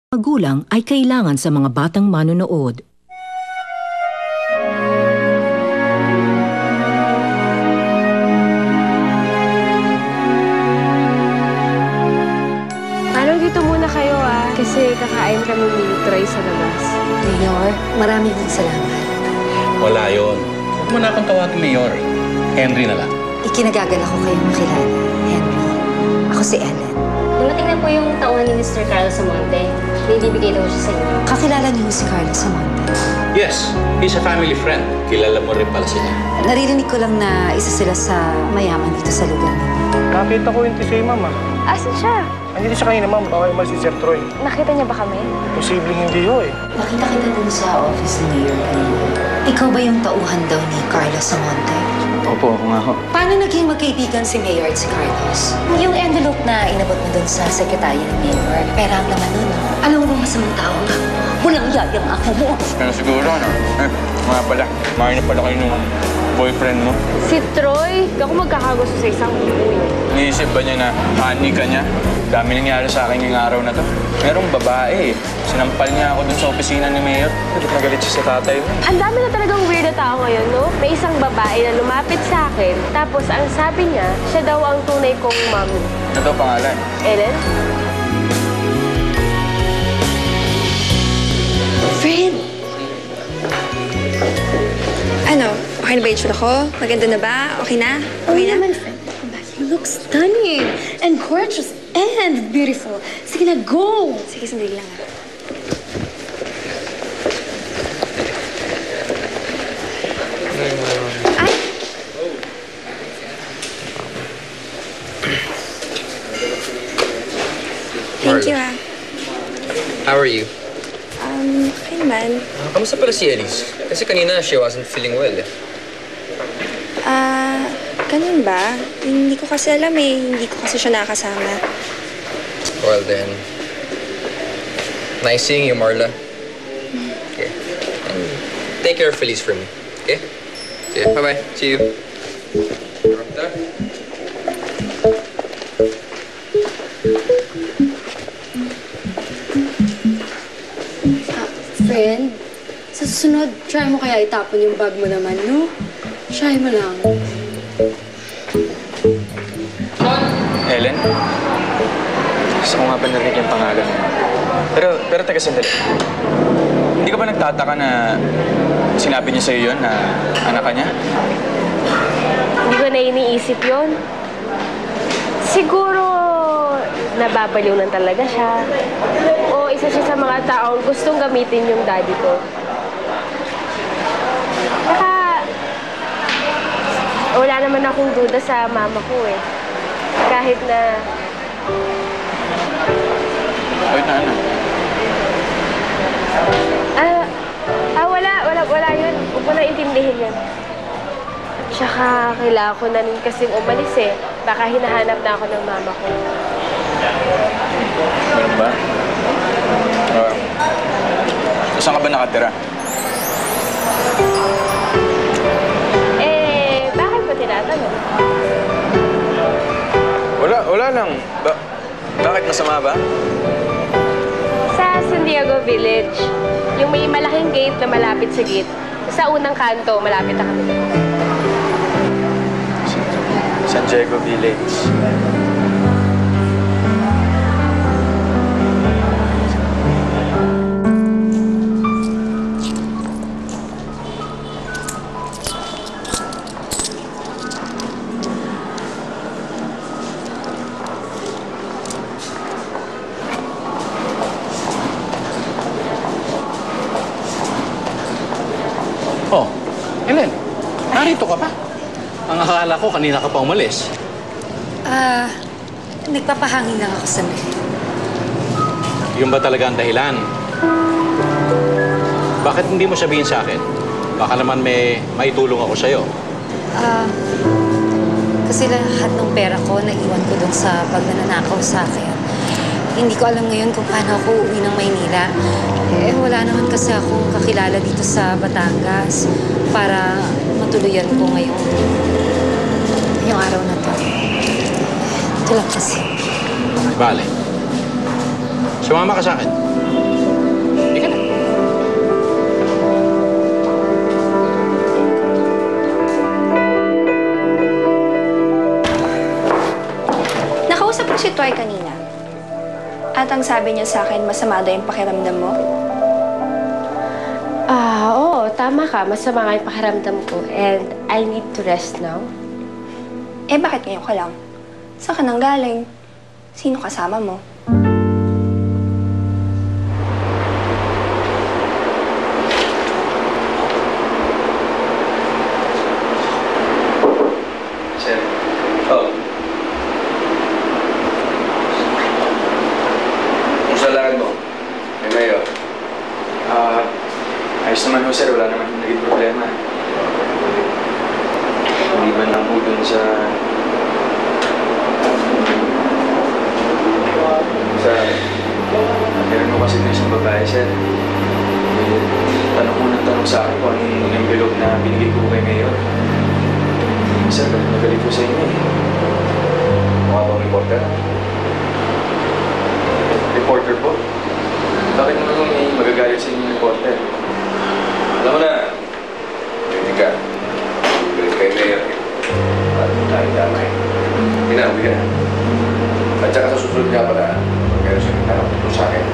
Magulang ay kailangan sa mga batang manonood. Ano, dito muna kayo kasi kakain kami ni Troy sa labas. Mayor, maraming salamat. Wala yun. Huwag mo na akong tawagin, Mayor. Henry na lang. Ikinagagala ko kayong makilala, Henry. Ako si Ellen. Dumating na po yung tauhan ni Mr. Carlos Samonte. May bibigay daw siya sa inyo. Kakilala niyo si Carlos Samonte. Yes, he's a family friend. Kilala mo rin pala sila. Naririnig ko lang na isa sila sa mayaman dito sa lugar ninyo. Nakita ko yung tisay, ma'am. Asan siya? Andito siya kanina, ma'am. Baka umalis si Sir Troy. Nakita niya ba kami? Posibleng hindi ho, eh. Nakita kita dun sa office ni Mayor kanina. Ikaw ba yung tauhan daw ni Carlos Samonte? Opo, ako nga ho. Paano naging magkaibigan si Mayor at si Carlos? Yung envelope na inabot mo dun sa sekretarya ni Mayor, pera ang laman nun, no? Alam mo bang masamang tao nga? Walang yayang ako mo. Pero siguro, no? Mga pala, na pala kayo nung boyfriend mo. Si Troy, ako magkakagusto sa isang buhay. Iniisip ba niya na honey ka niya? Dami nangyari sa akin ngayong araw na to. Merong babae, sinampal niya ako dun sa opisina ni Mayor. Bakit nagalit siya sa tatay mo? Ang dami na talagang weird na tao ngayon, no? May isang babae na lumapit sa akin, tapos ang sabi niya, siya daw ang tunay kong mami. Ano daw pangalan? Ellen? Fred! Ano? Okay na ba yung tsura ko? Maganda na ba? Okay na? Okay na? naman, friend. You look stunning and gorgeous and beautiful. Sige na, go! Sige, sandali lang Ay! Thank you, How are you? Okay naman. Kamusta pala si Elise? Kasi kanina she wasn't feeling well eh. Ganun ba? Hindi ko kasi alam eh. Hindi ko kasi siya nakasama. Well then, nice seeing you, Marla. Okay. And take care of Elise for me, okay? See you. Bye-bye. See you. Friend, sa susunod, try mo kaya itapon yung bag mo naman, no? Try mo lang. Ellen? Gusto ko nga ba narinig yung pangalan mo? Pero teka sandali. Hindi ka ba nagtataka na sinabi niya sa'yo yun na anak ka niya? Hindi ko na iniisip yun. Siguro, nababaliw lang talaga siya. O isa siya sa mga taong gustong gamitin yung daddy ko. Saka, wala naman akong duda sa mama ko eh. Kahit na... Kahit na ano? Wala yun. Huwag mo na intindihin yun. Tsaka, kailangan ko na rin kasing umalis eh. Baka hinahanap na ako ng mama ko. Meron ba? Saan ka ba nakatira? Bakit mo tinatanong? Wala lang. Bakit masama ba? Sa San Diego Village. Yung may malaking gate na malapit sa gate. Sa unang kanto, malapit na kami. San Diego Village. Oh, Ellen, narito ka pa. Ang akala ko, kanina ka pa umalis. Nagpapahangin lang ako sandali. Yun ba talaga ang dahilan? Bakit hindi mo sabihin sa akin? Baka naman may maitulong ako sa'yo. Kasi lahat ng pera ko, naiwan ko dun sa pagnanakaw sa akin. Hindi ko alam ngayon kung paano ako uuwi ng Maynila. Wala naman kasi akong kakilala dito sa Batangas para matuluyan ko ngayong araw na to. Ito lang kasi. Bale. Sumama ka sa akin. Kausap ko si Toy kanina. At ang sabi niya sa akin, masama daw yung pakiramdam mo. Oo, tama ka. Masama nga yung pakiramdam ko. And I need to rest now. Eh, bakit ngayon ka lang? Saan ka nang galing? Sino kasama mo? Sir. Oh. Kumusta lakad mo? May mayo. Ayos naman ho, sir. Wala naman naging problema. Hindi man lang po dun sa... Meron ko kasi na isang babae, sir. Tanong mo ng tanong sa akin kung anong envelope na binigay ko kay Mayor. Sir, nagalit ko sa inyo eh. Mukha bang reporter? Reporter po? Bakit naman kung may magagalit sa inyo yung reporter? Alam mo na, pwede ka. Galit kay Mayor. At tayo damay. Pinauwi ka na. At saka sa susunod nga pala, meron siya nagtanong tungkol sa akin.